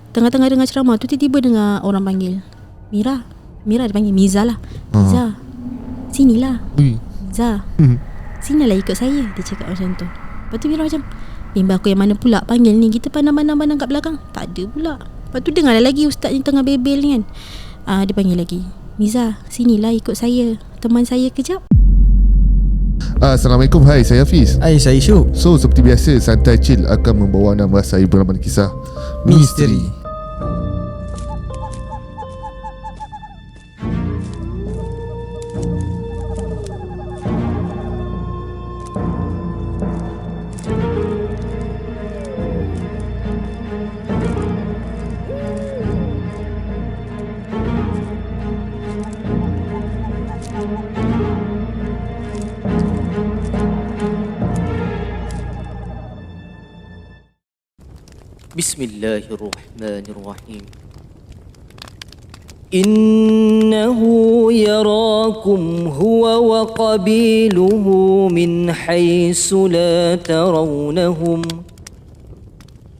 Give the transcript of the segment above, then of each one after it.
tengah-tengah dengar ceramah tu, tiba-tiba dengar orang panggil Mira dia panggil Miza lah. Miza, sinilah. Miza, sinilah ikut saya. Dia cakap macam tu. Lepas tu Mira macam, bimbang aku yang mana pula panggil ni? Kita pandang-pandang kat belakang, tak ada pula. Lepas tu dengar lagi ustaz yang tengah bebel ni kan. Dia panggil lagi, Miza, sinilah ikut saya, teman saya kejap. Assalamualaikum, hai, saya Hafiz. Hai, saya Syuk. So seperti biasa, Santai Chill akan membawa anda merasai berlaman kisah misteri. Bismillahirrahmanirrahim. Innahu yarakum huwa wa qabiluhu min haythu la tarawnahum.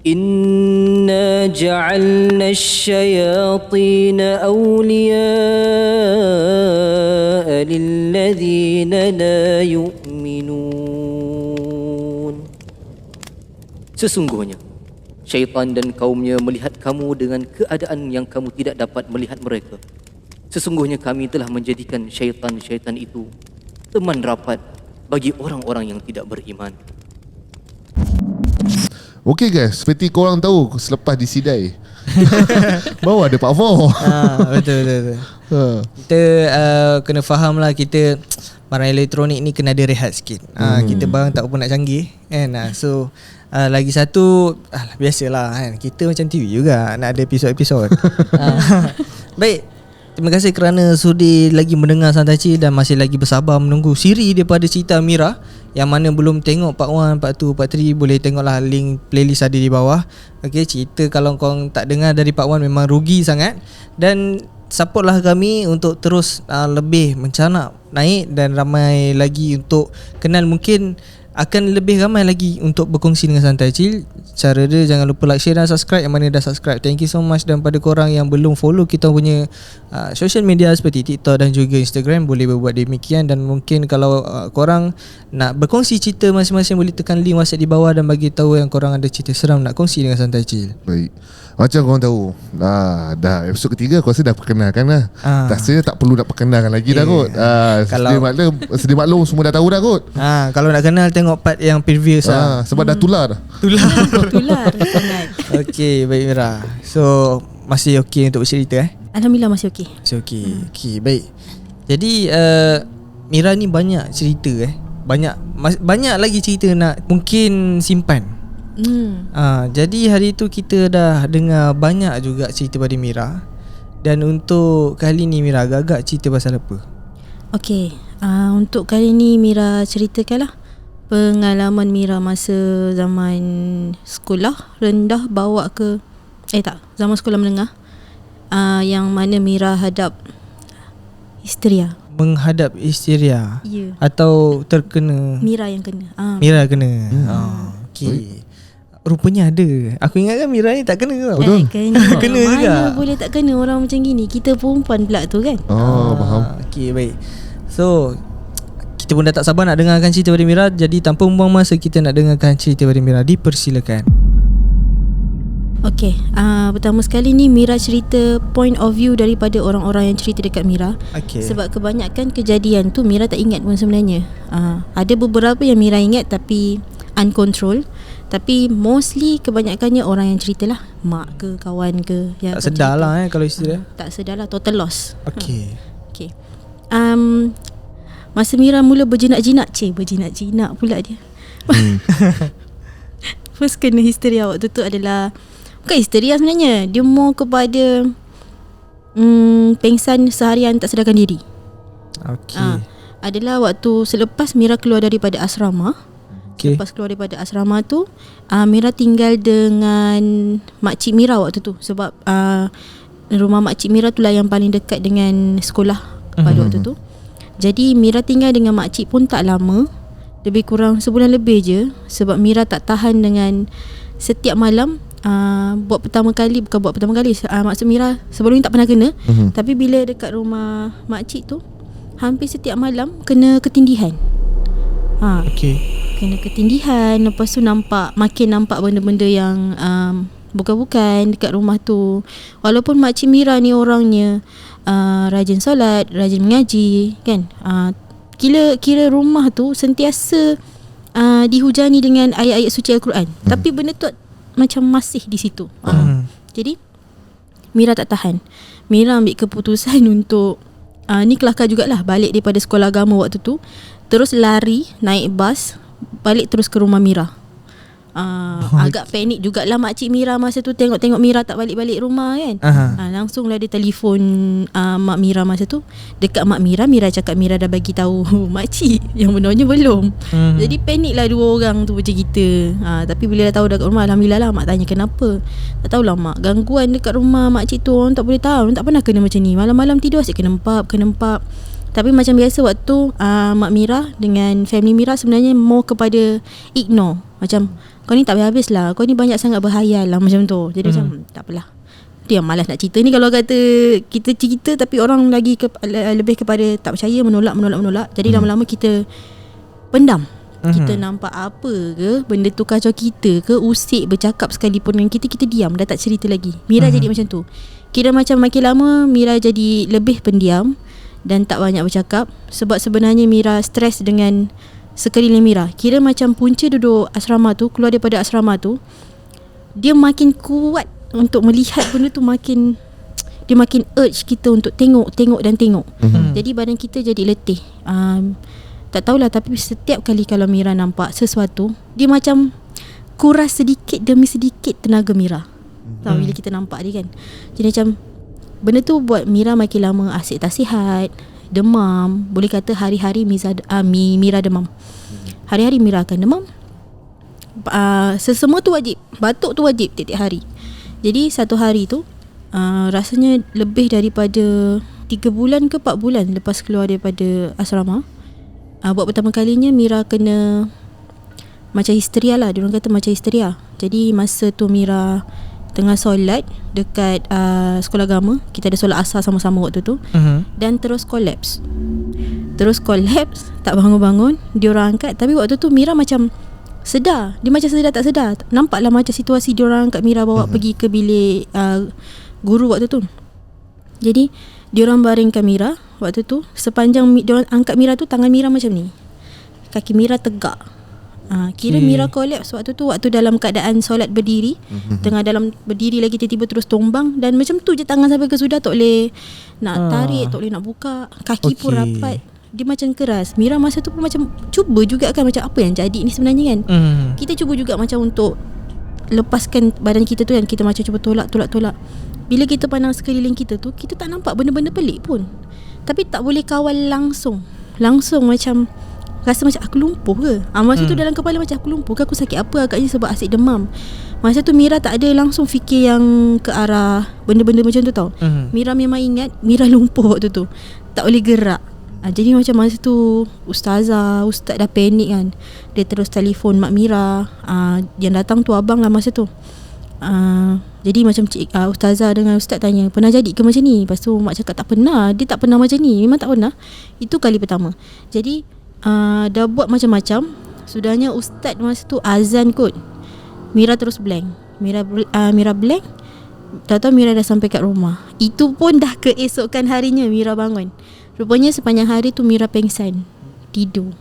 Inna ja'alna asy-syayatina awliya'a lilladhina la yu'minun. Sesungguhnya syaitan dan kaumnya melihat kamu dengan keadaan yang kamu tidak dapat melihat mereka. Sesungguhnya kami telah menjadikan syaitan-syaitan itu teman rapat bagi orang-orang yang tidak beriman. Okay guys, seperti korang tahu, selepas disidai baru ada part 4. Betul. Kita kena faham lah, kita barang elektronik ni kena ada rehat sikit. Kita barang tak apa nak canggih kan. So lagi satu, biasalah kan, kita macam TV juga, nak ada episod-episod. Baik, terima kasih kerana sudi lagi mendengar Santai Chill dan masih lagi bersabar menunggu siri daripada cerita Mira. Yang mana belum tengok part 1, part 2, part 3, boleh tengoklah link playlist ada di bawah. Okay, cerita kalau korang tak dengar dari part 1 memang rugi sangat. Dan supportlah kami untuk terus lebih mencanak naik dan ramai lagi untuk kenal. Mungkin akan lebih ramai lagi untuk berkongsi dengan Santai Chill. Cara dia, jangan lupa like, share dan subscribe. Yang mana dah subscribe, thank you so much. Dan pada korang yang belum follow kita punya social media seperti TikTok dan juga Instagram, boleh berbuat demikian. Dan mungkin kalau korang nak berkongsi cerita masing-masing, boleh tekan link WhatsApp di bawah dan bagi tahu yang korang ada cerita seram nak kongsi dengan Santai Chill. Baik, macam korang tahu, dah episod ketiga aku rasa dah perkenalkan lah. Rasanya tak perlu nak perkenalkan lagi dah kot. Sedia maklum semua dah tahu dah kot. Kalau nak kenal, tengok part yang previous sebab dah tular sangat. Okay, baik Mira. So masih okey untuk bercerita Alhamdulillah masih okey. Masih okey. Okey, baik. Jadi Mira ni banyak cerita banyak lagi cerita nak mungkin simpan. Jadi hari tu kita dah dengar banyak juga cerita pada Mira. Dan untuk kali ni Mira agak-agak cerita pasal apa? Okey, untuk kali ni Mira ceritakanlah pengalaman Mira masa zaman sekolah rendah bawa ke zaman sekolah menengah, yang mana Mira hadap histeria. Menghadap histeria? Ya. Atau terkena? Mira yang kena. Mira kena. Okey. Rupanya ada. Aku ingatkan Mira ni tak kena tau. Kena. Kena juga. Mana boleh tak kena orang macam gini. Kita perempuan pula tu kan. Faham. Okey, baik. So kita pun dah tak sabar nak dengarkan cerita daripada Mira. Jadi tanpa membuang masa, kita nak dengarkan cerita daripada Mira. Dipersilakan. Okey, pertama sekali ni Mira cerita point of view daripada orang-orang yang cerita dekat Mira. Sebab kebanyakan kejadian tu Mira tak ingat pun sebenarnya. Ada beberapa yang Mira ingat tapi uncontrolled. Tapi mostly kebanyakannya orang yang cerita lah, mak ke kawan ke yang tak sedar lah kalau isteri dia. Tak sedar lah, total loss. Okey. Masa Mira mula berjinak-jinak pula dia. First kena histeria waktu tu adalah, bukan histeria sebenarnya, dia more kepada pengsan seharian tak sedarkan diri. Adalah waktu selepas Mira keluar daripada asrama. Lepas keluar daripada asrama tu, Mira tinggal dengan makcik Mira waktu tu. Sebab rumah makcik Mira tu lah yang paling dekat dengan sekolah pada waktu tu. Jadi Mira tinggal dengan makcik pun tak lama, lebih kurang sebulan lebih je. Sebab Mira tak tahan dengan setiap malam buat pertama kali, maksud Mira sebelum ni tak pernah kena. Tapi bila dekat rumah makcik tu, hampir setiap malam kena ketindihan. Kena ketindihan. Lepas tu makin nampak benda-benda yang bukan-bukan dekat rumah tu. Walaupun makcik Mira ni orangnya rajin solat, rajin mengaji kan, kira rumah tu sentiasa dihujani dengan ayat-ayat suci Al-Quran. Tapi benda tu macam masih di situ. Jadi Mira tak tahan. Mira ambil keputusan untuk ni kelakar jugalah, balik daripada sekolah agama waktu tu, terus lari naik bas balik terus ke rumah Mira. Agak panik jugalah makcik Mira masa tu, tengok Mira tak balik-balik rumah kan. Langsunglah dia telefon mak Mira masa tu. Dekat mak Mira cakap Mira dah bagi tahu makcik, yang benarnya belum. Jadi paniklah dua orang tu macam kita. Tapi bila dah tahu dekat rumah, alhamdulillah lah. Mak tanya kenapa. Tak tahulah mak, gangguan dekat rumah makcik tu orang tak boleh tahu. Orang tak pernah kena macam ni. Malam-malam tidur asyik kena empap. Tapi macam biasa waktu mak Mira dengan family Mira sebenarnya more kepada ignore. Macam kau ni tak habis lah, kau ni banyak sangat berhayal lah, macam tu. Jadi macam tak apalah, dia malas nak cerita ni. Kalau kata kita cerita tapi orang lagi lebih kepada tak percaya, menolak. Jadi lama-lama kita pendam. Kita nampak apa ke, benda tu kacau kita ke, usik bercakap sekalipun dengan kita diam, dah tak cerita lagi. Mira jadi macam tu. Kira macam makin lama Mira jadi lebih pendiam dan tak banyak bercakap. Sebab sebenarnya Mira stres dengan sekeliling Mira. Kira macam punca duduk asrama tu, keluar daripada asrama tu, dia makin kuat untuk melihat benda tu, dia makin urge kita untuk tengok. Jadi badan kita jadi letih. Tak tahulah, tapi setiap kali kalau Mira nampak sesuatu, dia macam kuras sedikit demi sedikit tenaga Mira. Tahu bila kita nampak dia kan. Jadi macam benda tu buat Mira makin lama asyik tak sihat, demam. Boleh kata hari-hari Mira demam. Hari-hari Mira akan demam. Sesemua tu wajib. Batuk tu wajib tiap-tiap hari. Jadi satu hari tu rasanya lebih daripada 3 bulan ke 4 bulan lepas keluar daripada asrama, buat pertama kalinya Mira kena macam histeria lah. Diorang kata macam histeria. Jadi masa tu Mira tengah solat dekat sekolah agama. Kita ada solat asar sama-sama waktu tu. Dan terus collapse, tak bangun-bangun. Diorang angkat. Tapi waktu tu Mira macam sedar. Dia macam sedar tak sedar. Nampaklah macam situasi diorang angkat Mira, bawa pergi ke bilik guru waktu tu. Jadi diorang baringkan Mira waktu tu. Sepanjang diorang angkat Mira tu, tangan Mira macam ni, kaki Mira tegak. Kira Mira collapse waktu tu, waktu dalam keadaan solat berdiri. Tengah dalam berdiri lagi, tiba-tiba terus tombang. Dan macam tu je tangan sampai ke sudah. Tak boleh nak tarik, tak boleh nak buka. Kaki pun rapat. Dia macam keras. Mira masa tu pun macam cuba juga kan, macam apa yang jadi ni sebenarnya kan. Kita cuba juga macam untuk lepaskan badan kita tu kan. Kita macam cuba tolak. Bila kita pandang sekeliling kita tu, kita tak nampak benda-benda pelik pun. Tapi tak boleh kawal langsung macam rasa macam aku lumpuh ke. Masa tu dalam kepala macam aku lumpuh ke, aku sakit apa agaknya sebab asyik demam. Masa tu Mira tak ada langsung fikir yang ke arah benda-benda macam tu tau. Mira memang ingat Mira lumpuh waktu tu, tak boleh gerak. Jadi macam masa tu ustaz dah panik kan. Dia terus telefon mak Mira. Yang datang tu abang lah masa tu. Jadi macam ustazah dengan ustaz tanya, pernah jadi ke macam ni? Lepas tu mak cakap tak pernah. Dia tak pernah macam ni, memang tak pernah. Itu kali pertama. Jadi dah buat macam-macam. Sudahnya ustaz masa tu azan kot, Mira terus blank. Mira blank. Tak tahu Mira dah sampai kat rumah. Itu pun dah keesokan harinya Mira bangun. Rupanya sepanjang hari tu Mira pengsan, tidur.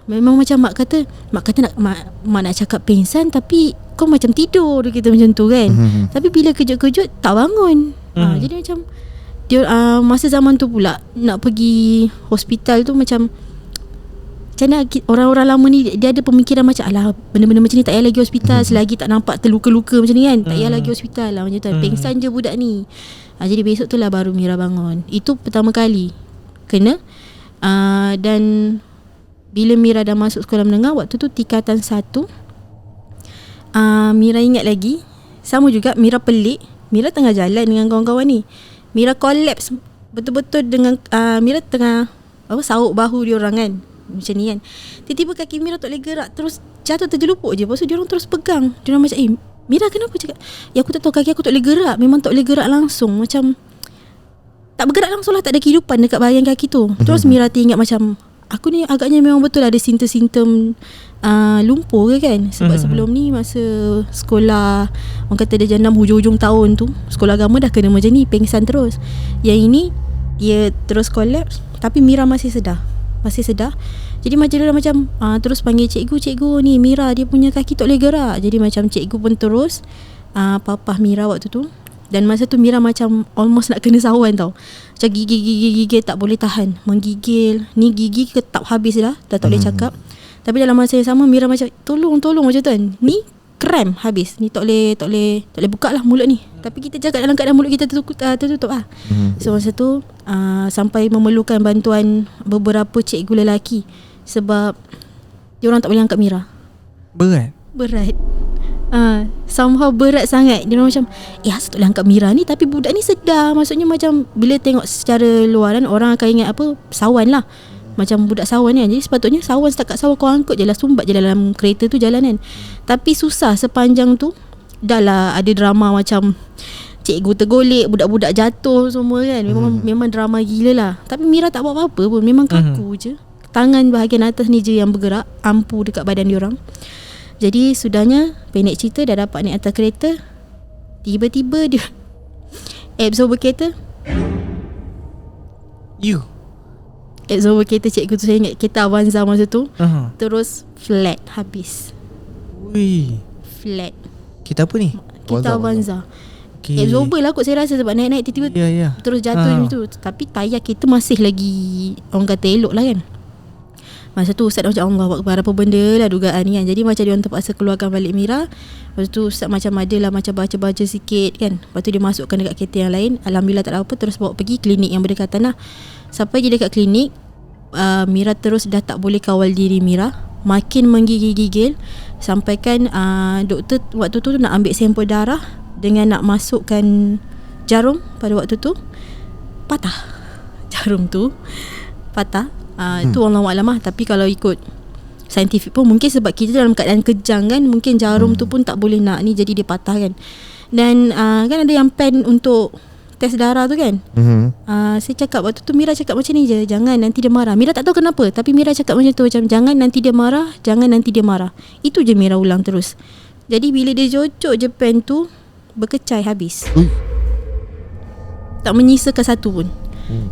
Memang macam mak kata mak nak cakap pengsan, tapi kau macam tidur kita macam tu kan. Tapi bila kejut-kejut tak bangun. Jadi macam dia masa zaman tu pula nak pergi hospital tu macam mana orang-orang lama ni dia ada pemikiran macam alah, benda-benda macam ni tak payah lagi hospital selagi tak nampak terluka-luka macam ni kan. Tak payah lagi hospital lah macam tu. Pengsan je budak ni. Jadi besok tu lah baru Mira bangun. Itu pertama kali kena. Dan bila Mira dah masuk sekolah menengah, waktu tu tingkatan 1, Mira ingat lagi, sama juga Mira pelik. Mira tengah jalan dengan kawan-kawan ni, Mira collapse betul-betul dengan Mira tengah sauk bahu dia orang kan, macam ni kan. Tiba-tiba kaki Mira tak boleh gerak, terus jatuh terjelupuk je. Lepas tu diorang terus pegang. Diorang macam Mira kenapa cakap? Ya aku tak tahu, kaki aku tak boleh gerak. Memang tak boleh gerak langsung. Macam tak bergerak langsung lah, tak ada kehidupan dekat bahagian kaki tu. Terus Mira teringat macam aku ni agaknya memang betul ada simptom-simptom lumpur ke kan. Sebab sebelum ni masa sekolah, orang kata dia jam 6 hujung-hujung tahun tu, sekolah agama dah kena macam ni, pengsan terus. Yang ini dia terus collapse, tapi Mira masih sedar. Jadi macam dia macam terus panggil cikgu ni, Mira dia punya kaki tak boleh gerak. Jadi macam cikgu pun terus papah Mira waktu tu. Dan masa tu Mira macam almost nak kena sawan tau. Macam gigil tak boleh tahan, menggigil. Ni gigi ketap habis dah tak boleh cakap. Tapi dalam masa yang sama Mira macam tolong macam tu kan. Ni krem habis. Ni tak boleh buka lah mulut ni. Tapi kita jaga dalam keadaan mulut kita tertutup lah. So masa tu sampai memerlukan bantuan beberapa cikgu lelaki. Sebab diorang tak boleh angkat Mira. Berat. Somehow berat sangat. Dia macam asal tak boleh angkat Mira ni, tapi budak ni sedar. Maksudnya macam bila tengok secara luar kan, orang akan ingat apa, sawan lah, macam budak sawan kan. Jadi sepatutnya sawan, setakat sawan kau angkut je lah, sumbat je dalam kereta tu jalan kan. Tapi susah sepanjang tu. Dah lah ada drama macam cikgu tergolek, budak-budak jatuh semua kan. Memang drama gila lah. Tapi Mira tak buat apa-apa pun. Memang kaku je. Tangan bahagian atas ni je yang bergerak, ampu dekat badan diorang. Jadi sudahnya, pendek cerita, dah dapat naik atas kereta. Tiba-tiba dia absorber kereta. Absorber kereta cikgu tu, saya ingat kereta Avanza masa tu. Terus flat habis. Flat. Kita apa ni? Kita Avanza. Absorber lah kot saya rasa, sebab naik-naik tiba-tiba terus jatuh macam tu. Tapi tayar kita masih lagi, orang kata elok lah kan. Masa tu Ustaz macam Allah Akbar, apa benda lah dugaan ni kan. Jadi macam dia orang terpaksa keluarkan balik Mira. Lepas tu Ustaz macam ada lah macam baca-baca sikit kan. Lepas tu dia masukkan dekat kereta yang lain. Alhamdulillah tak ada apa. Terus bawa pergi klinik yang berdekatan lah. Sampai je dekat klinik, Mira terus dah tak boleh kawal diri Mira. Makin menggigil-gigil. Sampaikan doktor waktu tu nak ambil sampel darah dengan nak masukkan jarum pada waktu tu. Patah. Jarum tu patah. Itu Allahualam lah. Tapi kalau ikut saintifik pun, mungkin sebab kita dalam keadaan kejang kan, mungkin jarum tu pun tak boleh nak ni, jadi dia patah kan. Dan kan ada yang pen untuk test darah tu kan. Saya cakap waktu tu, Mira cakap macam ni je, jangan nanti dia marah. Mira tak tahu kenapa, tapi Mira cakap macam tu, macam jangan nanti dia marah. Itu je Mira ulang terus. Jadi bila dia cocok je pen tu, berkecai habis. Tak menyisakan satu pun.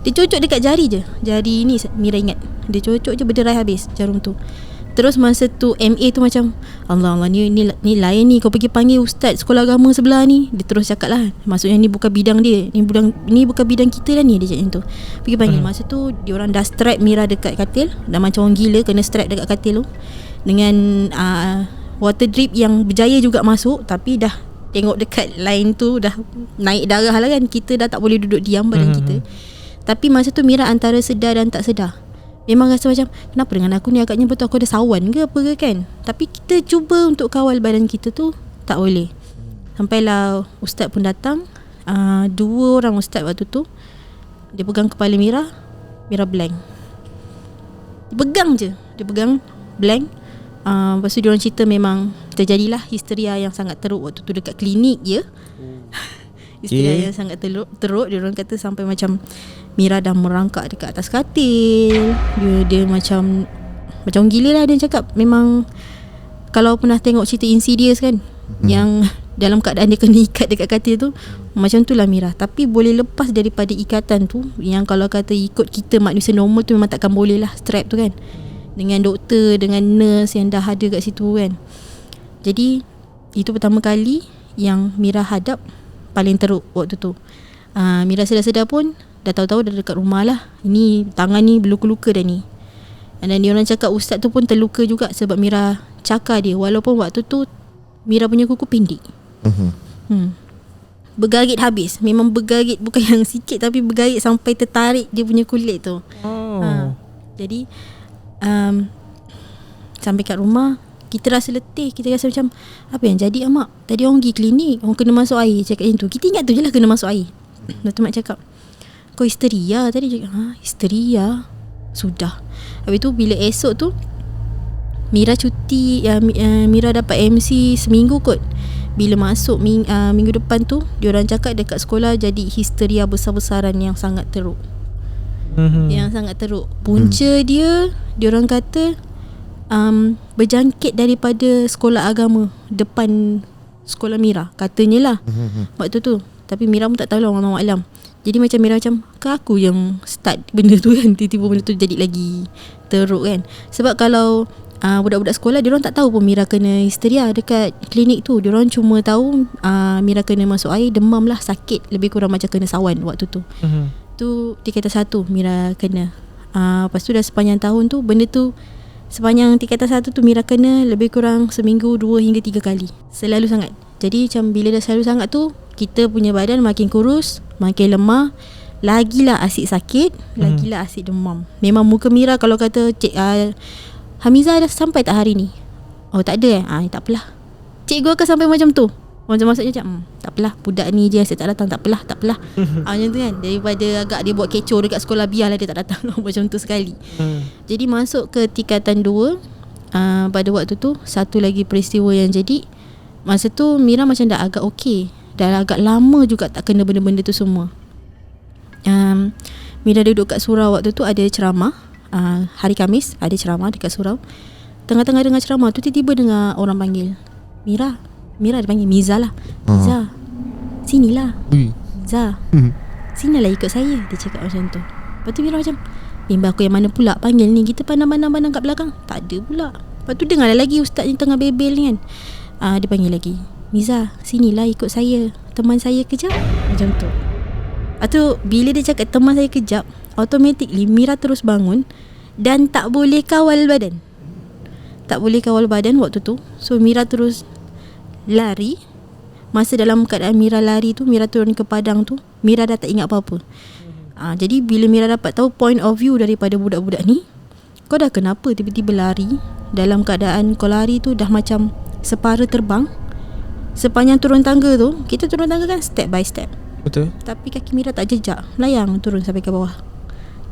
Dia cocok dekat jari je. Jari ni Mira ingat, dia cocok je berderai habis jarum tu. Terus masa tu MA tu macam Allah ni lain ni, kau pergi panggil ustaz sekolah agama sebelah ni. Dia terus cakap lah, maksudnya ni bukan bidang dia, ni bukan bidang kita lah ni. Dia cakap tu, pergi panggil. Masa tu diorang dah strap Mira dekat katil. Dah macam orang gila kena strap dekat katil tu. Dengan water drip yang berjaya juga masuk. Tapi dah tengok dekat line tu dah naik darah lah kan. Kita dah tak boleh duduk diam badan kita. Tapi masa tu Mira antara sedar dan tak sedar. Memang rasa macam, kenapa dengan aku ni, agaknya betul aku ada sawan ke apa ke kan. Tapi kita cuba untuk kawal badan kita tu, tak boleh. Sampailah ustaz pun datang. 2 orang ustaz waktu tu. Dia pegang kepala Mira. Mira blank. Dia pegang blank. Lepas tu diorang cerita memang terjadilah histeria yang sangat teruk waktu tu dekat klinik je. Histeria yang sangat teruk. Diorang kata sampai macam Mira dah merangkak dekat atas katil. Dia macam gila lah. Dia cakap memang, kalau pernah tengok cerita Insidious kan, yang dalam keadaan dia kena ikat dekat katil tu, macam tu lah Mira. Tapi boleh lepas daripada ikatan tu, yang kalau kata ikut kita manusia normal tu memang takkan boleh lah strap tu kan, dengan doktor, dengan nurse yang dah ada kat situ kan. Jadi itu pertama kali yang Mira hadap paling teruk waktu tu. Mira sedar-sedar pun dah tahu-tahu dah dekat rumah lah. Ini tangan ni berluka-luka dah ni. Dan dia orang cakap ustaz tu pun terluka juga sebab Mira cakar dia. Walaupun waktu tu Mira punya kuku pendek. Bergarit habis. Memang bergarit, bukan yang sikit, tapi bergarit sampai tertarik dia punya kulit tu. Jadi sampai kat rumah, kita rasa letih. Kita rasa macam, apa yang jadi mak? Tadi orang pergi klinik, orang kena masuk air. Cakap macam tu. Kita ingat tu je lah kena masuk air. Datuk Mat cakap, kau histeria tadi. Cakap, histeria? Sudah. Habis tu bila esok tu Mira cuti, Mira dapat MC seminggu kot. bila masuk minggu depan tu, diorang cakap dekat sekolah jadi histeria besar-besaran yang sangat teruk. Yang sangat teruk. Punca dia, diorang kata berjangkit daripada sekolah agama depan sekolah Mira, katanya lah waktu tu. Tapi Mira pun tak tahu lah, Allah Alam. Jadi macam Mira macam, ke aku yang start benda tu kan, tiba-tiba benda tu jadi lagi teruk kan. Sebab kalau budak-budak sekolah, diorang tak tahu pun Mira kena histeria dekat klinik tu. Diorang cuma tahu Mira kena masuk air, demam lah, sakit, lebih kurang macam kena sawan waktu tu. Tu tingkatan 1 Mira kena. Lepas tu dah sepanjang tahun tu, benda tu sepanjang tingkatan 1 tu Mira kena lebih kurang seminggu 2 hingga 3 kali. Selalu sangat. Jadi macam bila dah selalu sangat tu, kita punya badan makin kurus, makin lemah, lagilah asyik sakit, lagilah asyik demam. Memang muka Mira kalau kata Hamizah dah sampai tak hari ni? Oh tak ada tak apalah. Cikgu akan sampai macam tu. Macam maksudnya macam tak apalah, budak ni je asyik tak datang, tak apalah. Macam tu kan. Daripada agak dia buat kecoh dekat sekolah, biarlah dia tak datang. Macam tu sekali. Jadi masuk ke tingkatan 2, pada waktu tu satu lagi peristiwa yang jadi. Masa tu Mira macam dah agak okey, dah agak lama juga tak kena benda-benda tu semua. Mira duduk kat surau waktu tu, ada ceramah. Hari Khamis ada ceramah dekat surau. Tengah-tengah dengar ceramah tu, tiba-tiba dengar orang panggil Mira dia panggil Miza lah. Miza, sinilah. Miza, sinilah ikut saya. Dia cakap macam tu. Lepas tu Mira macam, bimbang aku yang mana pula panggil ni? Kita pandang-pandang kat belakang, tak ada pula. Lepas tu dengar lagi ustaz ni tengah bebel ni kan. Dia panggil lagi, Miza, sinilah ikut saya, teman saya kejap. Macam tu. Lepas tu bila dia cakap teman saya kejap, automatically Mira terus bangun dan tak boleh kawal badan. Tak boleh kawal badan waktu tu. So Mira terus lari. Masa dalam keadaan Mira lari tu, Mira turun ke padang tu, Mira dah tak ingat apa-apa. Jadi bila Mira dapat tahu point of view daripada budak-budak ni, kau dah kenapa tiba-tiba lari? Dalam keadaan kau lari tu dah macam separa terbang. Sepanjang turun tangga tu, kita turun tangga kan step by step. Betul. Tapi kaki Mira tak jejak, melayang turun sampai ke bawah.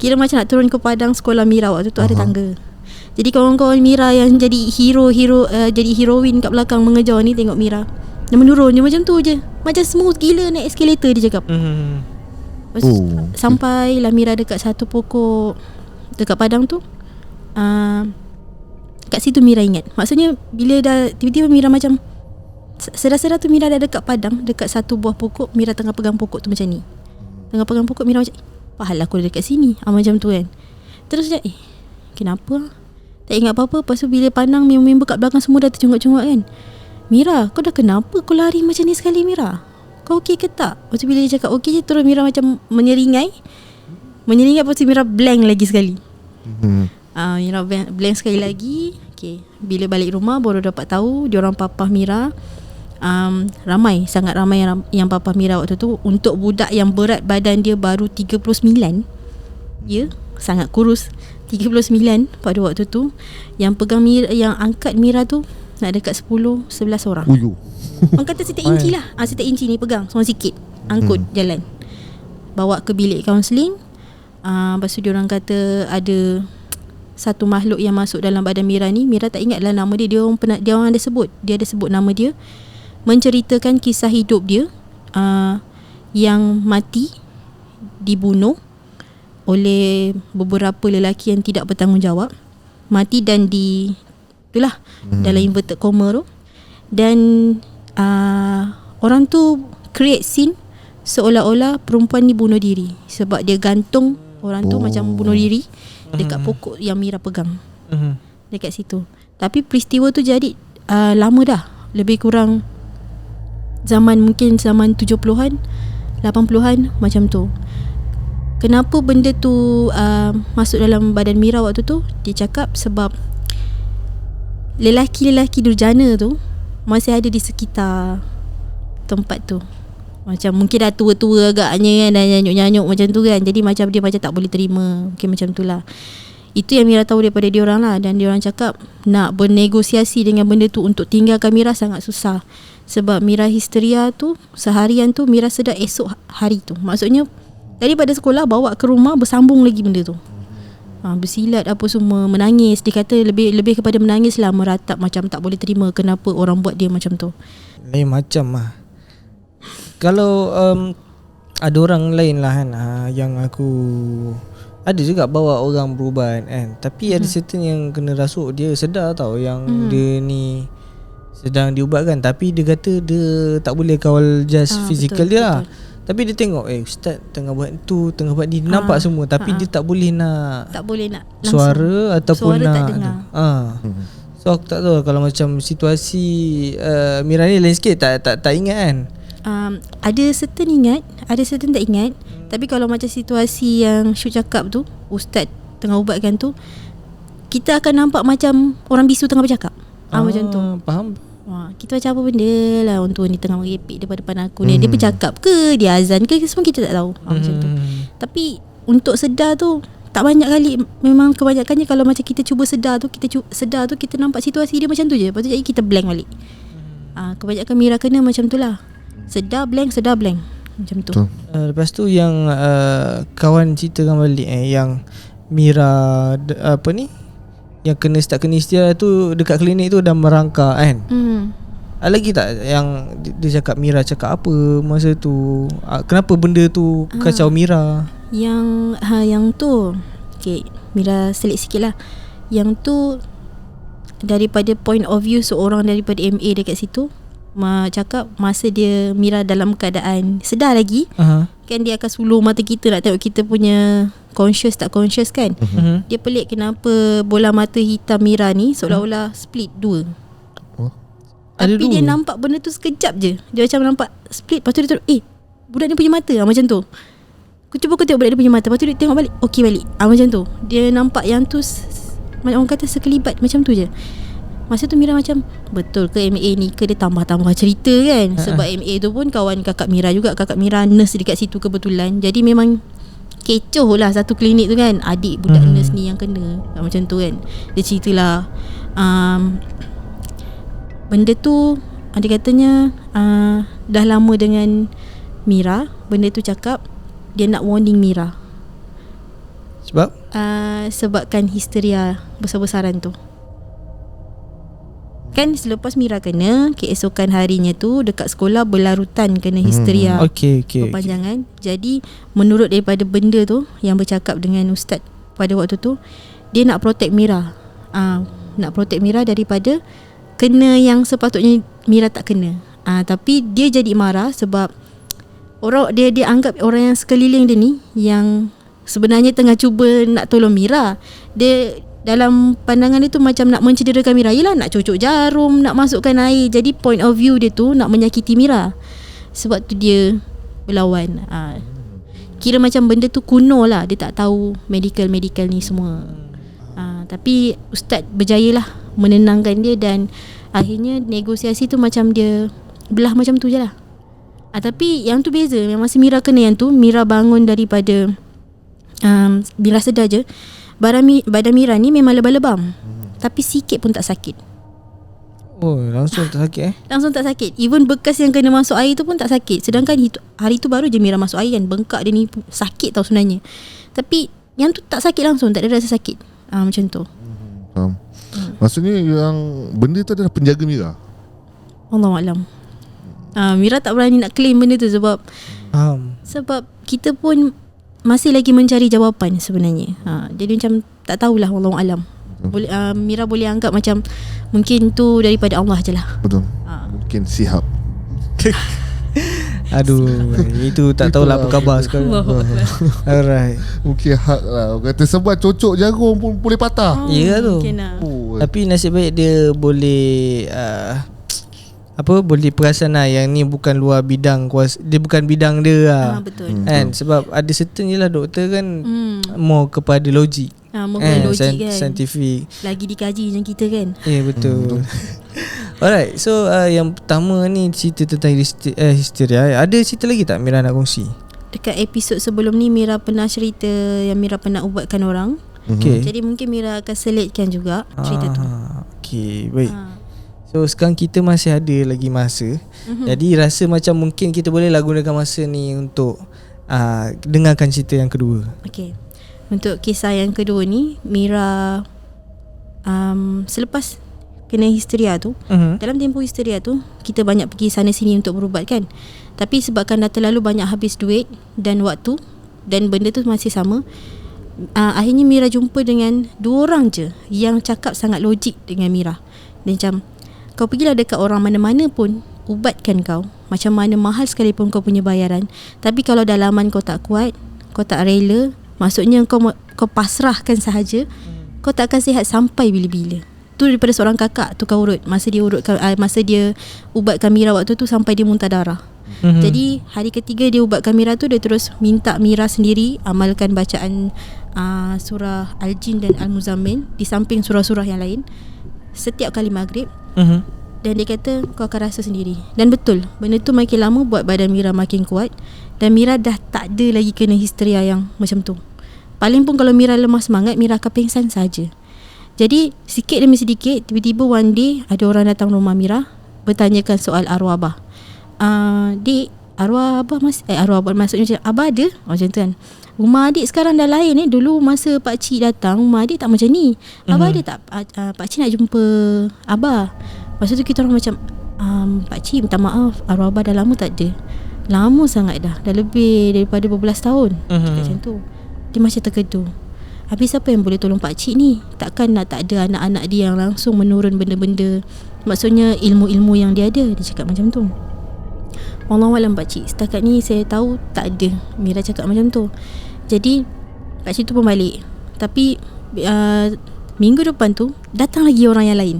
Kira macam nak turun ke padang sekolah Mira waktu tu. Ada tangga. Jadi kawan-kawan Mira yang jadi jadi heroin kat belakang mengejar ni, tengok Mira dia menurun je macam tu je, macam smooth gila naik eskalator, dia cakap. Lepas tu sampailah Mira dekat satu pokok dekat padang tu. Kat situ Mira ingat. Maksudnya bila dah tiba-tiba Mira macam sedar-sedar tu, Mira dah dekat padang, dekat satu buah pokok. Mira tengah pegang pokok tu macam ni. Tengah pegang pokok, Mira macam, pahala aku dah dekat sini. Macam tu kan. Terus dia kenapa? Tak ingat apa-apa. Lepas tu bila pandang member kat belakang semua dah tercungak-cungak kan. Mira, kau dah kenapa kau lari macam ni sekali Mira? Kau okey ke tak? Lepas tu bila dia cakap okey je, terus Mira macam menyeringai. Lepas tu Mira blank lagi sekali. Mira blank sekali lagi. Okay. Bila balik rumah baru dapat tahu diorang papah Mira. Sangat ramai yang papah Mira waktu tu. Untuk budak yang berat badan dia baru 39, ya, sangat kurus, 39 pada waktu tu. Yang pegang Mira, yang angkat Mira tu nak dekat 10-11 orang. Orang kata setiap inci lah. Setiap inci ni pegang seorang sikit, angkut jalan, bawa ke bilik kaunseling. Lepas tu diorang kata ada satu makhluk yang masuk dalam badan Mira ni. Mira tak ingat lah nama dia. Dia orang ada sebut. Dia ada sebut nama dia, menceritakan kisah hidup dia, yang mati, dibunuh oleh beberapa lelaki yang tidak bertanggungjawab. Mati dan itulah dalam inverted comma tu. Dan orang tu create scene seolah-olah perempuan ni bunuh diri sebab dia gantung orang tu macam bunuh diri dekat pokok yang Mira pegang, dekat situ. Tapi peristiwa tu jadi lama dah, lebih kurang mungkin zaman 70-an 80-an macam tu. Kenapa benda tu masuk dalam badan Mira waktu tu? Dia cakap sebab lelaki-lelaki durjana tu masih ada di sekitar tempat tu. Macam mungkin dah tua-tua agaknya kan, dah nyanyuk-nyanyuk macam tu kan. Jadi macam dia macam tak boleh terima, mungkin macam tu lah. Itu yang Mira tahu daripada diorang lah. Dan diorang cakap nak bernegosiasi dengan benda tu untuk tinggalkan Mira sangat susah. Sebab Mira histeria tu, seharian tu Mira sedar esok hari tu. Maksudnya daripada sekolah bawa ke rumah bersambung lagi benda tu. Bersilat apa semua, menangis. Dia kata lebih kepada menangis lah, meratap macam tak boleh terima kenapa orang buat dia macam tu. lain macam lah. Kalau ada orang lain lah kan, yang aku ada juga bawa orang berubat kan, tapi ada certain yang kena rasuk, dia sedar tau yang dia ni sedang diubatkan, tapi dia kata dia tak boleh kawal just physical dia lah. Tapi dia tengok ustaz tengah buat tu, tengah buat ni, nampak semua, tapi dia tak boleh nak suara ataupun suara nak tak dengar. So aku tak tahu kalau macam situasi Mira ni lain sikit, tak ingat kan. Ada certain ingat, ada certain tak ingat. Tapi kalau macam situasi yang Syuk cakap tu, ustaz tengah ubatkan tu, kita akan nampak macam orang bisu tengah bercakap. Macam tu. Faham. Kita macam apa benda lah, orang tua ni tengah merepek depan aku ni. Dia bercakap ke, dia azan ke, semua kita tak tahu. Macam tu. Tapi untuk sedar tu tak banyak kali. Memang kebanyakannya kalau macam kita cuba sedar tu, kita nampak situasi dia macam tu je. Lepas tu jadi kita blank balik. Kebanyakan Mira kena macam tu lah. Sedar blank macam tu. Lepas tu yang kawan ceritakan balik yang Mira apa ni, yang kena start kena istilah tu dekat klinik tu dah merangkak kan. Lagi tak yang dia cakap, Mira cakap apa masa tu, kenapa benda tu kacau Mira? Yang tu Mira selit sikit lah. Yang tu daripada point of view seorang daripada MA dekat situ, cakap masa dia Mira dalam keadaan sedar lagi, kan dia akan suluh mata kita nak tengok kita punya conscious tak conscious kan. Dia pelik kenapa bola mata hitam Mira ni seolah-olah split dua. Tapi dia nampak benda tu sekejap je. Dia macam nampak split, lepas tu dia terus budak ni punya mata macam tu. Aku tengok budak dia punya mata, lepas tu dia tengok balik, okey balik. Macam tu. Dia nampak yang tu orang kata sekelibat macam tu je. Masa tu Mira macam, betul ke MA ni ke dia tambah-tambah cerita kan. Sebab MA tu pun kawan kakak Mira juga. Kakak Mira nurse dekat situ kebetulan. Jadi memang kecoh lah satu klinik tu kan. Adik budak nurse ni yang kena macam tu kan. Dia ceritalah benda tu dia katanya dah lama dengan Mira. Benda tu cakap dia nak warning Mira. Sebab? Sebabkan histeria besar-besaran tu. Kan selepas Mira kena, keesokan harinya tu dekat sekolah berlarutan kena histeria berpanjangan. Jadi menurut daripada benda tu yang bercakap dengan ustaz pada waktu tu, dia nak protect Mira. Nak protect Mira daripada kena yang sepatutnya Mira tak kena. Tapi dia jadi marah sebab orang dia anggap orang yang sekeliling dia ni yang sebenarnya tengah cuba nak tolong Mira. Dia dalam pandangan dia tu macam nak mencederakan Mira. Yelah, nak cocok jarum, nak masukkan air. Jadi point of view dia tu nak menyakiti Mira. Sebab tu dia berlawan. Kira macam benda tu kuno lah. Dia tak tahu medical ni semua. Tapi ustaz berjaya lah menenangkan dia. Dan akhirnya negosiasi tu macam dia belah macam tu je lah. Tapi yang tu beza. Yang masa Mira kena yang tu, Mira bangun daripada Mira sedar je, badan Mira ni memang lebam-lebam, tapi sikit pun tak sakit. Langsung tak sakit Langsung tak sakit. Even bekas yang kena masuk air tu pun tak sakit. Sedangkan hari tu baru je Mira masuk air kan. Bengkak dia ni sakit tau sebenarnya. Tapi yang tu tak sakit langsung, tak ada rasa sakit. Macam tu. Maksudnya yang benda tu adalah penjaga Mira. Allahuaklam. Mira tak berani nak claim benda tu sebab kita pun masih lagi mencari jawapan sebenarnya. Jadi macam tak tahulah, wallahualam. Boleh Mira boleh anggap macam mungkin tu daripada Allah je lah. Betul. Mungkin sihab. Aduh, itu tak tahulah apa khabar sekarang. Alright. Mungkin hak lah. Kata sebab cocok jarum pun boleh patah. Ya tu. Tapi nasib baik dia boleh boleh perasan lah yang ni bukan luar bidang kuasa, dia bukan bidang dia lah. Betul. Kan sebab ada certain je lah doktor kan more kepada logik. More kepada logik kan, scientific. Lagi dikaji macam kita kan. Ya betul. Alright, so yang pertama ni cerita tentang histeria. Ada cerita lagi tak Mira nak kongsi? Dekat episod sebelum ni Mira pernah cerita yang Mira pernah ubatkan orang. Jadi mungkin Mira akan selitkan juga cerita tu. Okay, baik. So sekarang kita masih ada lagi masa. Jadi rasa macam mungkin kita boleh lah gunakan masa ni untuk dengarkan cerita yang kedua. Okay. Untuk kisah yang kedua ni, Mira selepas kena histeria tu, dalam tempoh histeria tu kita banyak pergi sana sini untuk berubat kan. Tapi sebabkan dah terlalu banyak habis duit dan waktu dan benda tu masih sama, akhirnya Mira jumpa dengan 2 orang je yang cakap sangat logik dengan Mira. Dia macam, kau pergilah dekat orang mana-mana pun, ubatkan kau, macam mana mahal sekalipun kau punya bayaran, tapi kalau dalaman kau tak kuat, kau tak rela, maksudnya kau pasrahkan sahaja, kau tak akan sihat sampai bila-bila. Tu daripada seorang kakak tu kau urut, masa dia ubatkan Mira waktu tu sampai dia muntah darah. Jadi hari ketiga dia ubatkan Mira tu, dia terus minta Mira sendiri amalkan bacaan surah Al-Jin dan Al-Muzammil di samping surah-surah yang lain setiap kali maghrib. Dan dia kata kau akan rasa sendiri. Dan betul, benda tu makin lama buat badan Mira makin kuat, dan Mira dah tak ada lagi kena histeria yang macam tu. Paling pun kalau Mira lemah semangat, Mira akan pingsan saja. Jadi sikit demi sedikit, tiba-tiba one day ada orang datang rumah Mira bertanyakan soal arwah abah. Dik, arwah abah arwah abah maksudnya macam abah ada? Macam tu kan. Rumah adik sekarang dah lain Dulu masa pakcik datang, rumah adik tak macam ni. Abah ada tak? Pakcik nak jumpa abah. Lepas tu kita orang macam pakcik minta maaf, arwah abah dah lama tak ada. Lama sangat dah lebih daripada berbelas tahun. Macam tu. Dia macam terkedu. Habis siapa yang boleh tolong pakcik ni? Takkan nak tak ada anak-anak dia yang langsung menurun benda-benda, maksudnya ilmu-ilmu yang dia ada. Dia cakap macam tu. Wallahualam pakcik, setakat ni saya tahu tak ada. Mira cakap macam tu. Jadi pakcik tu pun balik. Tapi minggu depan tu datang lagi orang yang lain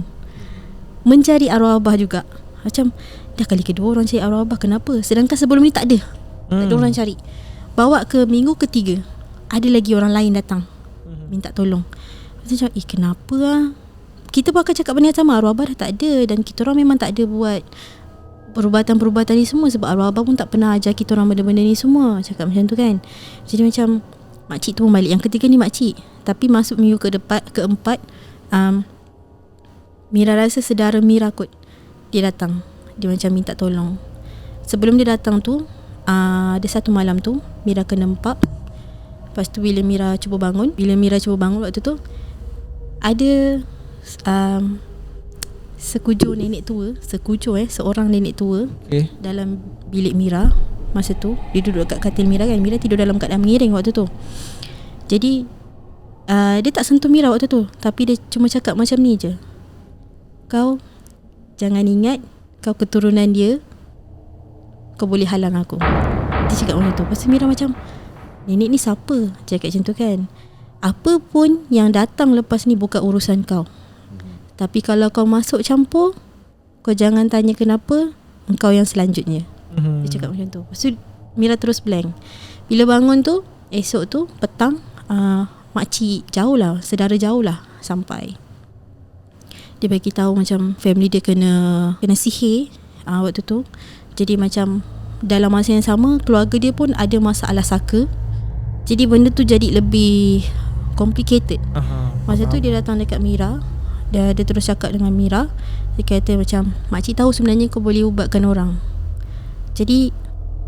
mencari arwah abah juga. Macam dah kali kedua orang cari arwah abah, kenapa? Sedangkan sebelum ni tak ada. Tak ada orang cari. Bawa ke minggu ketiga, ada lagi orang lain datang minta tolong. Macam kenapa lah? Kita pun akan cakap benda yang sama, arwah abah dah tak ada, dan kita orang memang tak ada buat perubatan-perubatan ni semua sebab arwah abah pun tak pernah ajar kita orang benda-benda ni semua. Cakap macam tu kan. Jadi macam makcik tu pun balik. Yang ketiga ni makcik. Tapi masuk minggu keempat, Mira rasa saudara Mira kot, dia datang. Dia macam minta tolong. Sebelum dia datang tu, ada satu malam tu Mira kena empak. Lepas tu bila Mira cuba bangun waktu tu, ada seorang nenek tua dalam bilik Mira. Masa tu dia duduk kat katil Mira kan. Mira tidur dalam keadaan mengiring waktu tu. Jadi dia tak sentuh Mira waktu tu, tapi dia cuma cakap macam ni je, kau jangan ingat kau keturunan dia, kau boleh halang aku. Dia cakap macam tu. Lepas tu Mira macam, nenek ni siapa? Cakap macam tu kan. Apa pun yang datang lepas ni bukan urusan kau. Tapi kalau kau masuk campur, kau jangan tanya kenapa, engkau yang selanjutnya. Dia cakap macam tu. Lepas tu Mira terus blank. Bila bangun tu, esok tu petang, makcik saudara jauh lah sampai. Dia bagi tahu macam family dia kena sihir waktu tu. Jadi macam dalam masa yang sama keluarga dia pun ada masalah saka. Jadi benda tu jadi lebih complicated. Masa tu dia datang dekat Mira, dia terus cakap dengan Mira. Dia kata macam, makcik tahu sebenarnya kau boleh ubatkan orang, jadi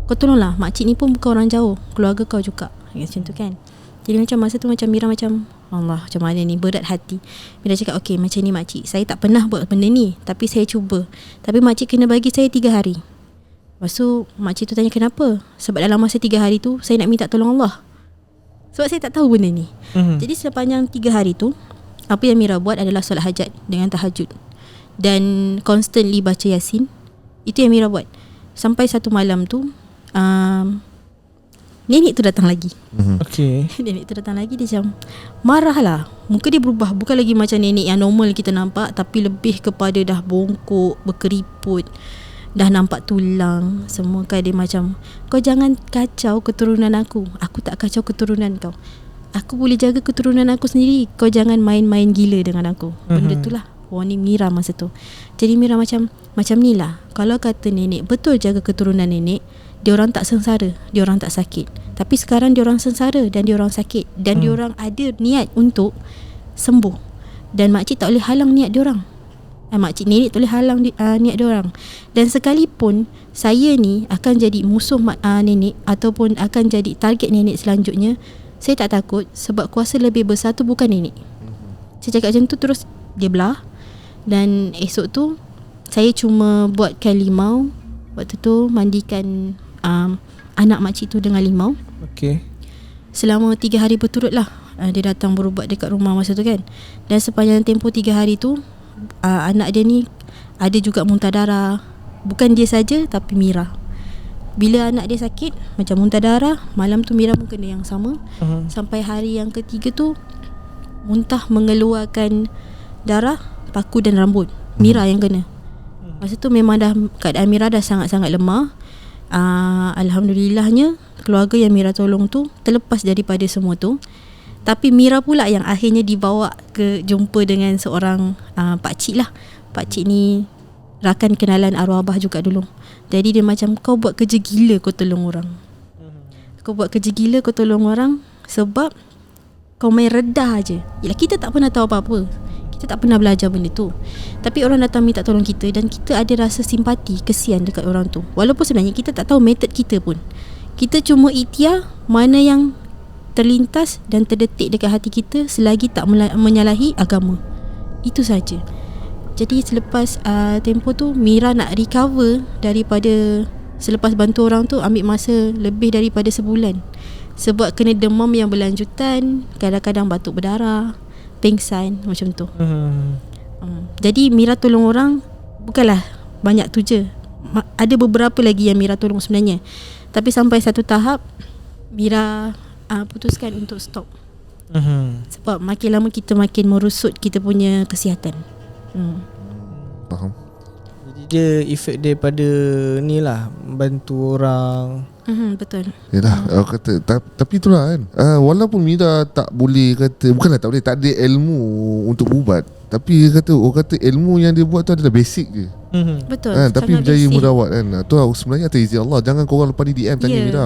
kau tolonglah, makcik ni pun bukan orang jauh, keluarga kau juga. Macam tu kan. Jadi macam masa tu macam Mira macam, Allah, macam mana ni, berat hati. Mira cakap, okey macam ni makcik, saya tak pernah buat benda ni, tapi saya cuba. Tapi makcik kena bagi saya 3 hari. Lepas tu makcik tu tanya kenapa. Sebab dalam masa 3 hari tu saya nak minta tolong Allah, sebab saya tak tahu benda ni. Jadi sepanjang 3 hari tu, apa yang Mira buat adalah solat hajat dengan tahajud dan constantly baca Yasin. Itu yang Mira buat. Sampai satu malam tu nenek tu datang lagi. Nenek tu datang lagi. Dia macam marah lah. Muka dia berubah. Bukan lagi macam nenek yang normal kita nampak, tapi lebih kepada dah bongkok, berkeriput, dah nampak tulang semua kan. Dia macam, kau jangan kacau keturunan aku. Aku tak kacau keturunan kau. Aku boleh jaga keturunan aku sendiri. Kau jangan main-main gila dengan aku. Benda tu lah warning Mira masa tu. Jadi Mira macam ni lah. Kalau kata nenek betul jaga keturunan nenek, diorang tak sengsara, diorang tak sakit. Tapi sekarang diorang sengsara dan diorang sakit, dan diorang ada niat untuk sembuh, dan makcik tak boleh halang niat diorang. Makcik nenek tak boleh halang niat diorang. Dan sekalipun saya ni akan jadi musuh nenek ataupun akan jadi target nenek selanjutnya, saya tak takut, sebab kuasa lebih besar tu bukan nenek. Saya cakap macam tu, terus dia belah. Dan esok tu saya cuma buatkan limau. Waktu tu mandikan anak makcik tu dengan limau. Okay. Selama 3 hari berturut lah dia datang berubat dekat rumah masa tu kan. Dan sepanjang tempoh 3 hari tu anak dia ni ada juga muntah darah. Bukan dia saja, tapi Mira. Bila anak dia sakit macam muntah darah, malam tu Mira pun kena yang sama. Sampai hari yang ketiga tu muntah mengeluarkan darah, paku dan rambut. Mira yang kena. Masa tu memang dah keadaan Mira dah sangat-sangat lemah. Alhamdulillahnya keluarga yang Mira tolong tu terlepas daripada semua tu. Tapi Mira pula yang akhirnya dibawa ke jumpa dengan seorang pakcik lah. Pakcik ni rakan kenalan arwah abah juga dulu. Jadi dia macam, kau buat kerja gila kau tolong orang. Kau buat kerja gila kau tolong orang sebab kau main redah je. Yelah, kita tak pernah tahu apa-apa. Kita tak pernah belajar benda tu. Tapi orang datang minta tolong kita dan kita ada rasa simpati, kesian dekat orang tu. Walaupun sebenarnya kita tak tahu metod kita pun. Kita cuma ikhtiar mana yang terlintas dan terdetik dekat hati kita selagi tak menyalahi agama. Itu saja. Jadi selepas tempoh tu Mira nak recover daripada, selepas bantu orang tu ambil masa lebih daripada sebulan. Sebab kena demam yang berlanjutan, kadang-kadang batuk berdarah, pengsan macam tu. Jadi Mira tolong orang bukanlah banyak tu je. Ada beberapa lagi yang Mira tolong sebenarnya. Tapi sampai satu tahap Mira putuskan untuk stop. Sebab makin lama kita makin merusut kita punya kesihatan. Faham. Jadi dia efek daripada ni lah, bantu orang. Betul. Yalah, aku kata tapi itulah kan. Walaupun Mira tak boleh kata, bukanlah tak boleh, tak ada ilmu untuk berubat, tapi dia kata, orang kata ilmu yang dia buat tu adalah basic je. Betul. Tapi berjaya merawat kan. Tu sebenarnya atas izin Allah. Jangan korang lepas ni DM tanya Mira.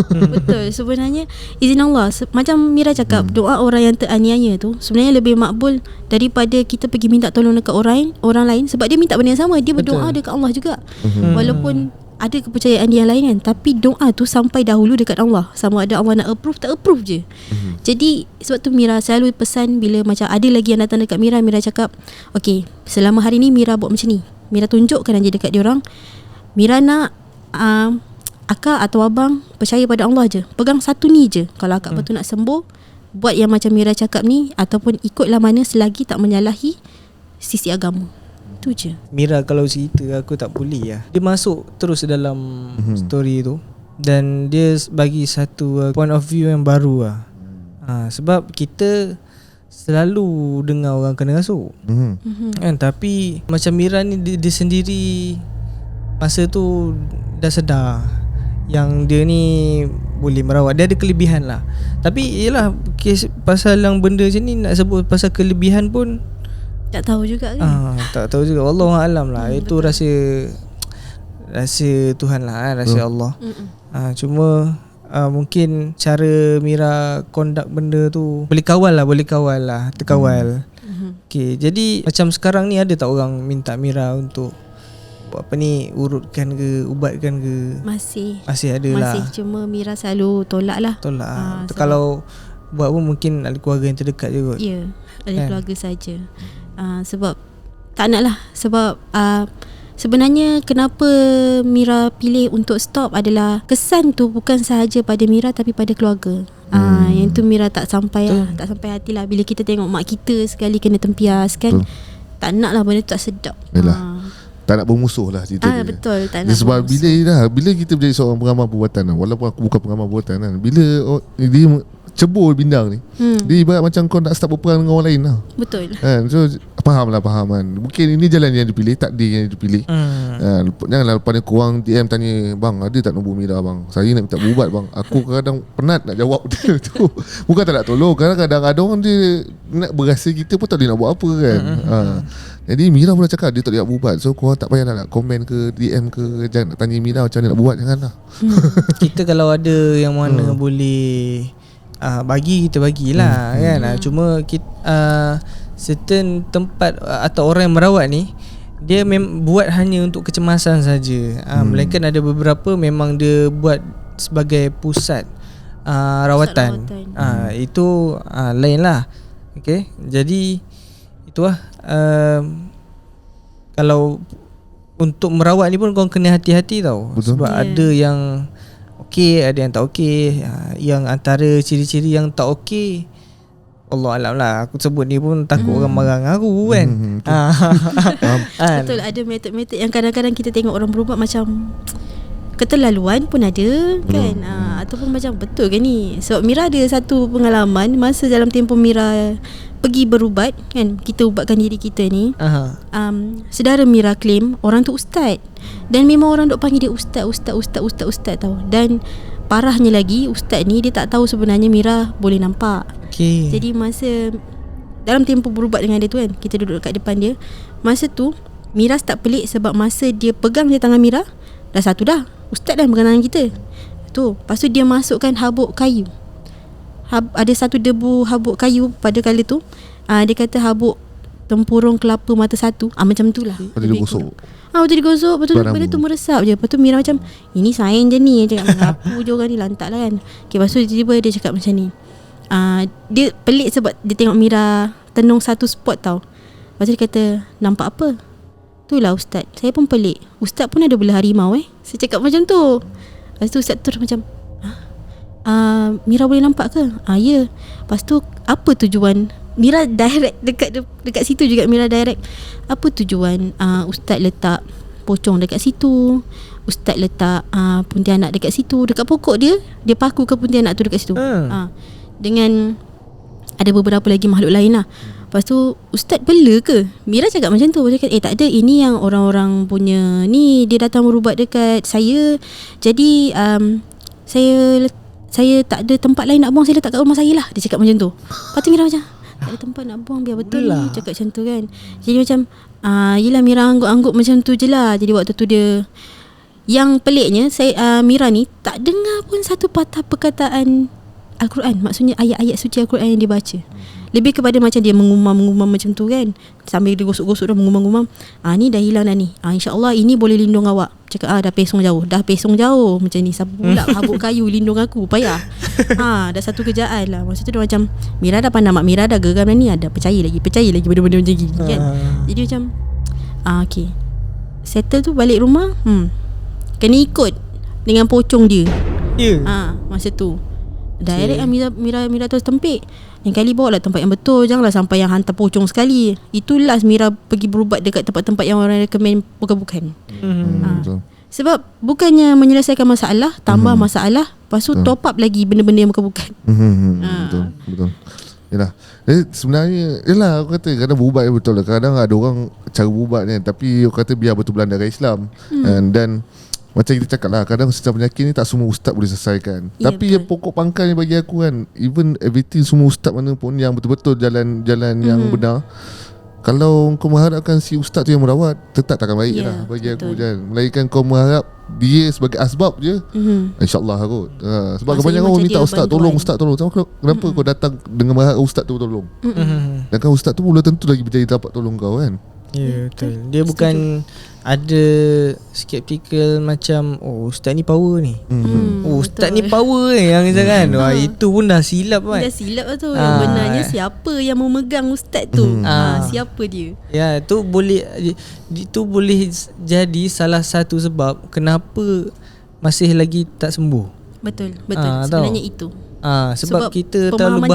Betul. Sebenarnya izin Allah. Macam Mira cakap, doa orang yang teraniaya tu sebenarnya lebih makbul daripada kita pergi minta tolong dekat orang lain. Sebab dia minta benda yang sama. Dia berdoa dekat Allah juga. Walaupun ada kepercayaan dia yang lain kan, tapi doa tu sampai dahulu dekat Allah. Sama ada Allah nak approve, tak approve je. Jadi sebab tu Mira selalu pesan, bila macam ada lagi yang datang dekat Mira, Mira cakap, okay, selama hari ni Mira buat macam ni. Mira tunjukkan aja dekat diorang, Mira nak akak atau abang percaya pada Allah je. Pegang satu ni je. Kalau akak betul nak sembuh, buat yang macam Mira cakap ni, ataupun ikutlah mana selagi tak menyalahi sisi agama. Itu je. Mira kalau cerita aku tak boleh lah. Dia masuk terus dalam story tu, dan dia bagi satu point of view yang baru lah. Sebab kita selalu dengar orang kena rasuk kan, tapi macam Mira ni dia sendiri masa tu dah sedar yang dia ni boleh merawat. Dia ada kelebihan lah. Tapi yelah, kes pasal yang benda macam ni, nak sebut pasal kelebihan pun tak tahu juga kan. Tak tahu juga. Wallahualam lah. Itu betul. rasa Tuhan lah, rasa Allah. Cuma mungkin cara Mira conduct benda tu boleh kawal lah, terkawal. Okay, jadi macam sekarang ni ada tak orang minta Mira untuk apa ni, urutkan ke, ubatkan ke? Masih ada lah. Masih, cuma Mira selalu tolak lah. Kalau buat pun mungkin ada keluarga yang terdekat je kot. Ya, ada keluarga saja. Sebab tak nak lah. Sebab sebenarnya kenapa Mira pilih untuk stop adalah kesan tu bukan sahaja pada Mira tapi pada keluarga. Yang tu Mira tak sampai lah, tak sampai hati lah. Bila kita tengok mak kita sekali kena tempias kan, tak nak lah, benda tu tak sedap. Tak nak bermusuh lah cerita dia. Betul, tak nak sebab bila kita menjadi seorang pengamal perbuatan, walaupun aku bukan pengamal perbuatan kan, bila dia cebur bindang ni, dia ibarat macam kau nak start berperang dengan orang lain lah. Betul. So faham kan. Mungkin ini jalan yang dipilih, takdir yang dipilih. Janganlah lepas ni korang DM tanya, bang ada tak nombor Mira bang, saya nak minta berubat bang. Aku kadang penat nak jawab dia tu. Bukan tak nak tolong, kadang-kadang ada orang dia nak berasa kita pun tak boleh nak buat apa kan. Jadi Mira pun dah cakap dia tak boleh nak berubat. So korang tak payah nak komen ke, DM ke, jangan nak tanya Mira macam mana nak buat, janganlah. Kita kalau ada yang mana boleh bagi, kita bagilah kan. Cuma kita, certain tempat atau orang yang merawat ni, dia buat hanya untuk kecemasan saja. Melainkan ada beberapa memang dia buat sebagai pusat rawatan. Itu lain lah. Okay, jadi itulah kalau untuk merawat ni pun kau kena hati-hati tau. Betul. Sebab ada yang okey, ada yang tak okey. Yang antara ciri-ciri yang tak okey, Allah alam lah, aku sebut ni pun takut orang marah dengan aku kan. Betul, ada metod-metod yang kadang-kadang kita tengok orang berubat macam keterlaluan pun ada kan. Ataupun macam betul ke ni. Sebab Mira ada satu pengalaman masa dalam tempoh Mira pergi berubat kan, kita ubatkan diri kita ni. Saudara Mira claim orang tu ustaz, dan memang orang duk panggil dia ustaz tau. Dan parahnya lagi, ustaz ni dia tak tahu sebenarnya Mira boleh nampak. Jadi masa dalam tempoh berubat dengan dia tu kan, kita duduk kat depan dia. Masa tu Mira start pelik sebab masa dia pegang je tangan Mira, dah satu dah, ustaz dah pegang tangan kita tu. Lepas tu dia masukkan habuk kayu. Ada satu debu habuk kayu pada kala tu. Dia kata habuk tempurung kelapa mata satu. Macam tu lah. Lepas dia gosok. Lepas tu digosok. Lepas tu benda tu meresap je. Lepas tu Mira macam, ini sains je ni. Dia cakap, mengapu je orang ni, lantak lah kan. Lepas tu tiba-tiba dia cakap macam ni. Dia pelik sebab dia tengok Mira tenung satu spot tau. Lepas tu dia kata, nampak apa? Itulah ustaz. Saya pun pelik. Ustaz pun ada belah harimau Saya cakap macam tu. Lepas tu ustaz terus macam, Mira boleh nampak ke? Ya. Lepas tu apa tujuan Mira direct dekat situ juga. Mira direct, apa tujuan ustaz letak pocong dekat situ, ustaz letak pontianak dekat situ, dekat pokok dia paku ke pontianak tu dekat situ. Dengan ada beberapa lagi makhluk lain lah. Lepas tu, ustaz bela ke? Mira cakap macam tu. Dia cakap, tak ada, ini yang orang-orang punya ni, dia datang berubat dekat saya. Jadi saya tak ada tempat lain nak buang, saya letak kat rumah saya lah. Dia cakap macam tu. Lepas tu Mira macam, tak ada tempat nak buang, biar betul ni. Cakap macam tu kan. Jadi macam yelah, Mira angguk-angguk macam tu je lah. Jadi waktu tu dia, yang peliknya Mira ni tak dengar pun satu patah perkataan Al-Quran. Maksudnya ayat-ayat suci Al-Quran yang dia baca. Lebih kepada macam dia mengumam-mengumam macam tu kan. Sambil dia gosok-gosok dah mengumam-ngumam. Ni dah hilang dah ni. InsyaAllah ini boleh lindung awak. Cakap dah pesong jauh. Macam ni. Siapa pula habuk kayu lindung aku. Payah. Dah satu kerjaan lah. Masa tu dia macam, Mira dah pandang, mak Mira dah geram dah ni. Ada percaya lagi benda-benda macam gini kan. Jadi macam okay, settle tu balik rumah. Kena ikut dengan pocong dia. Masa tu direct Mira terus tempik. Yang kali bawa lah tempat yang betul. Janganlah sampai yang hantar pocong sekali. Itu last Mira pergi berubat dekat tempat-tempat yang orang recommend bukan. Sebab bukannya menyelesaikan masalah, tambah masalah. Lepas tu top up lagi benda-benda yang bukan. Betul. Yalah. Sebenarnya aku kata kadang berubat betul lah. Kadang ada orang cara berubat ni, tapi aku kata biar betul belandara Islam. Dan macam kita cakap lah, kadang secara penyakit ni tak semua ustaz boleh selesaikan. Tapi yang pokok pangkalnya bagi aku kan, even everything, semua ustaz mana pun yang betul-betul jalan yang benar, kalau kau mengharapkan si ustaz tu yang merawat, tetap takkan baik lah bagi aku kan. Melainkan kau mengharap dia sebagai asbab je, InsyaAllah kot. Sebab kebanyakan orang minta ustaz tolong. Kenapa kau datang dengan mengharap ustaz tu tolong? Dan kan ustaz tu belum tentu lagi berjaya dapat tolong kau kan. Ya, betul. Dia bukan ada skeptical macam ustaz ni power ni. Ustaz ni power ni yang kan. Itu pun dah silap kan. Dah silap lah tu. Benarnya siapa yang memegang ustaz tu? Siapa dia? Ya, itu boleh jadi salah satu sebab kenapa masih lagi tak sembuh. Betul. Sebenarnya itu. Sebab kita terlalu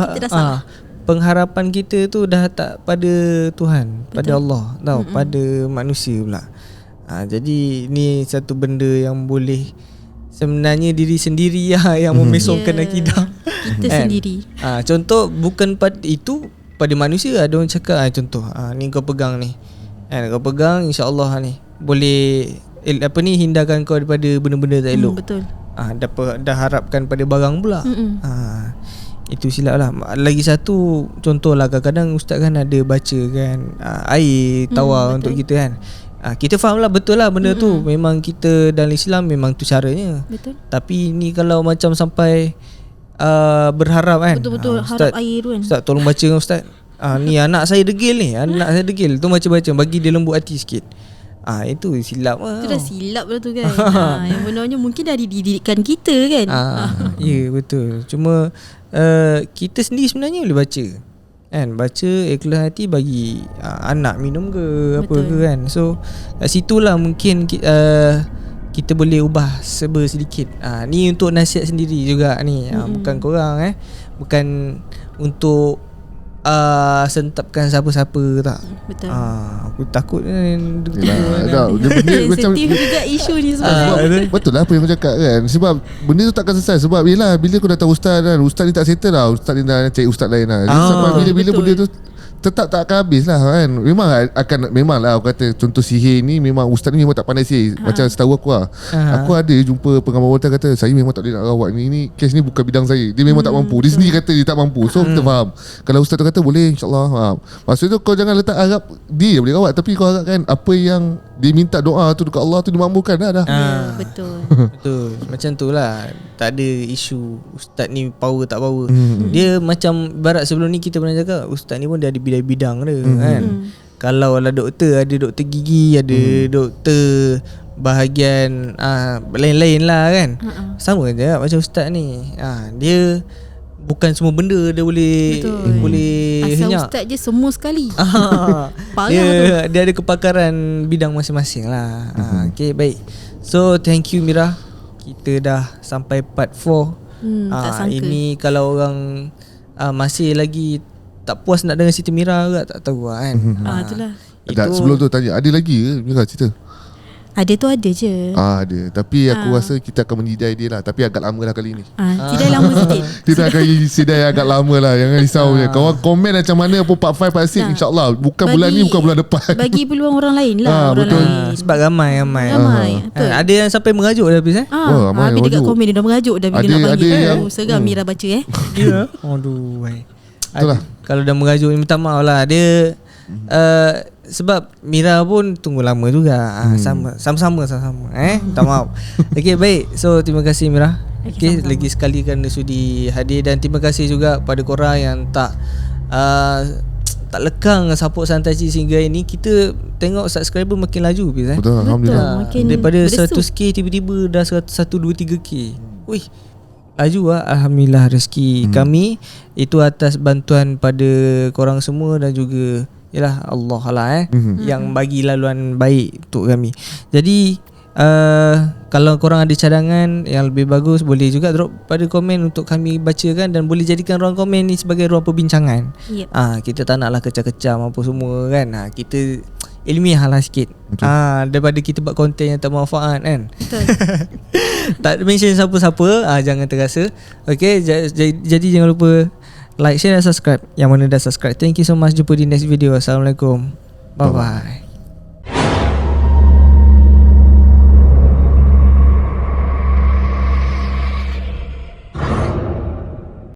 pengharapan kita tu dah tak pada Tuhan. Betul. Pada Allah tahu, pada manusia pula. Jadi ni satu benda yang boleh, sebenarnya diri sendiri yang memesongkan akidah kita sendiri. Contoh bukan pada itu, pada manusia ada orang cakap contoh ni kau pegang ni. Kau pegang, insya-Allah ni boleh hindarkan kau daripada benda-benda tak elok. Betul. Dah harapkan pada barang pula. Itu silap lah. Lagi satu contoh lah, kadang-kadang ustaz kan ada baca kan air tawar untuk kita kan. Kita faham lah, betul lah benda tu. Memang kita dalam Islam memang tu caranya. Betul. Tapi ni kalau macam sampai berharap kan, betul-betul harap air tu kan. Ustaz tolong baca kan ustaz. Ni anak saya degil ni. Anak saya degil tu, baca-baca bagi dia lembut hati sikit. Itu silap lah. Itu dah silap lah tu kan. Yang benarnya mungkin dah dididikan kita kan. Ya betul. Cuma kita sendiri sebenarnya boleh baca. kan, baca ikhlas hati bagi anak minum ke apa ke kan. So kat situlah mungkin kita boleh ubah sedikit. Ni untuk nasihat sendiri juga ni. Bukan korang bukan untuk sentapkan siapa-siapa tak. Betul. Aku takut Dia macam sensitif juga isu ni sebenarnya. betul lah apa yang kau cakap kan. Sebab benda tu takkan selesai. Sebab bila kau dah tahu ustaz kan, ustaz ni tak settle lah, ustaz ni dah cari ustaz lain lah. Sebab bila betul. benda tu tetap tak akan habis lah kan. Memang lah aku kata, contoh sihir ni memang ustaz ni memang tak pandai sihir. Macam setahu aku lah, aku ada jumpa pengamal wanita kata, saya memang tak boleh nak rawat ni kes ni bukan bidang saya. Dia memang tak mampu. Dia sendiri kata dia tak mampu. So kita faham. Kalau ustaz tu kata boleh, InsyaAllah. Maksud tu kau jangan letak harap dia boleh rawat, tapi kau harapkan apa yang dia minta doa tu dekat Allah tu dimampukan dah. Betul. Betul. Macam tu lah. Tak ada isu ustaz ni power tak power. Dia macam barat sebelum ni kita pernah cakap, ustaz ni pun dia ada bidang-bidang dia kan. Kalau lah doktor, ada doktor gigi, ada doktor bahagian lain-lain lah kan. Sama je macam ustaz ni. Dia bukan semua benda dia boleh Asal henyak. ustaz je semua sekali. Parah Dia ada kepakaran bidang masing-masing lah. Okay, baik. So thank you Mira. Kita dah sampai part 4. Tak sangka. Ini kalau orang masih lagi tak puas nak dengar cerita Mira ke, tak tahu lah kan. Itulah. Sebelum tu tanya, ada lagi ke Mira cerita? Ada tu ada je. Ada. Tapi aku rasa kita akan menyidai dia lah. Tapi agak lama lah kali ni. Tidak lama sikit. Kita akan sidai agak lama lah. Jangan risau je. Kawan komen macam mana pun part 5 part 6 InsyaAllah. Bukan bulan ni, bukan bulan depan. Bagi peluang orang lain lah. Orang betul. lain. Sebab ramai. Betul. Ada yang sampai mengajuk dah habis ramai habis dekat mengajuk. komen dia dah mengajuk dah bila Ada- nak panggil. ada yang- Seram Mira baca Ya. Aduh. Itulah. Kalau dah mengajuk, minta maaf lah. Dia sebab Mira pun tunggu lama juga. Sama-sama. Minta maaf. Okay, baik. So terima kasih Mira. Okay, sama-sama. lagi sekali kerana sudi hadir. Dan terima kasih juga pada korang yang tak lekang support Santai Chill sehingga ini. Kita tengok subscriber makin laju Betul, Alhamdulillah. Makin daripada beresut. 100k tiba-tiba dah 123k. Wih, laju lah. Alhamdulillah rezeki kami itu atas bantuan pada korang semua dan juga yalah Allah lah yang bagi laluan baik untuk kami. Jadi kalau korang ada cadangan yang lebih bagus, boleh juga drop pada komen untuk kami bacakan, dan boleh jadikan ruang komen ni sebagai ruang perbincangan. Yep. Kita tak naklah kecam-kecam apa semua kan. Kita ilmiah lah sikit. Daripada kita buat konten yang tak manfaat kan. Betul. Tak mention siapa-siapa, jangan terasa. Okay, jadi jangan lupa like, share dan subscribe. Yang mana dah subscribe, thank you so much. Jumpa di next video. Assalamualaikum. Bye bye.